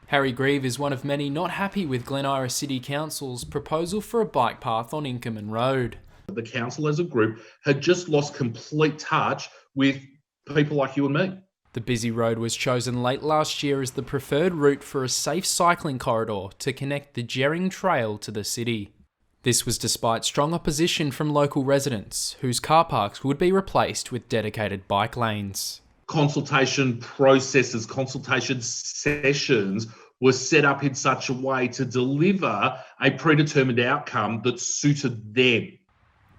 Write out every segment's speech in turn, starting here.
Harry Grieve is one of many not happy with Glen Iris City Council's proposal for a bike path on Inkerman Road. The council as a group had just lost complete touch with people like you and me. The busy road was chosen late last year as the preferred route for a safe cycling corridor to connect the Jering Trail to the city. This was despite strong opposition from local residents, whose car parks would be replaced with dedicated bike lanes. Consultation processes, consultation sessions were set up in such a way to deliver a predetermined outcome that suited them.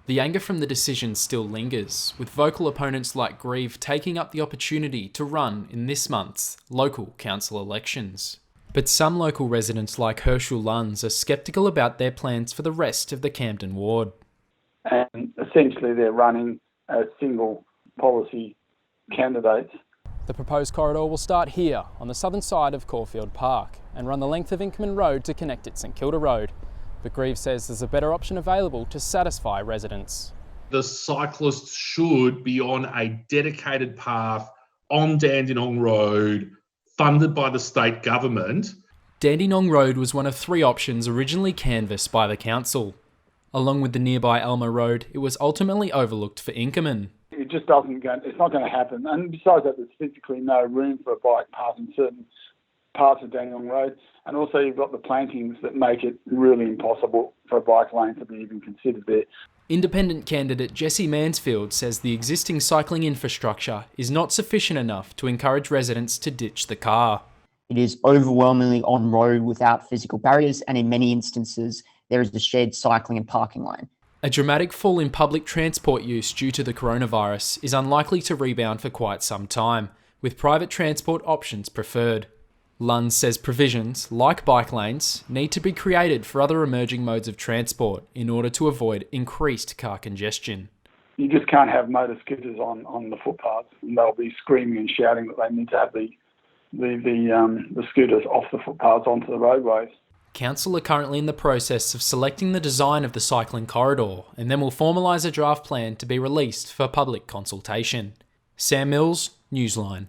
The anger from the decision still lingers, with vocal opponents like Grieve taking up the opportunity to run in this month's local council elections. But some local residents like Herschel Lunns are sceptical about their plans for the rest of the Camden ward. And essentially they're running as single policy candidates. The proposed corridor will start here on the southern side of Caulfield Park and run the length of Inkerman Road to connect at St Kilda Road. But Grieve says there's a better option available to satisfy residents. The cyclists should be on a dedicated path on Dandenong Road, funded by the state government. Dandenong Road was one of 3 options originally canvassed by the council. Along with the nearby Elmer Road, it was ultimately overlooked for Inkerman. It just it's not going to happen. And besides that, there's physically no room for a bike path in certain parts of Dandenong Road. And also you've got the plantings that make it really impossible for a bike lane to be even considered there. Independent candidate Jesse Mansfield says the existing cycling infrastructure is not sufficient enough to encourage residents to ditch the car. It is overwhelmingly on road without physical barriers, and in many instances, there is a shared cycling and parking lane. A dramatic fall in public transport use due to the coronavirus is unlikely to rebound for quite some time, with private transport options preferred. Lunn says provisions, like bike lanes, need to be created for other emerging modes of transport in order to avoid increased car congestion. You just can't have motor scooters on the footpaths, and they'll be screaming and shouting that they need to have the scooters off the footpaths onto the roadways. Council are currently in the process of selecting the design of the cycling corridor and then will formalise a draft plan to be released for public consultation. Sam Mills, NEWSLINE.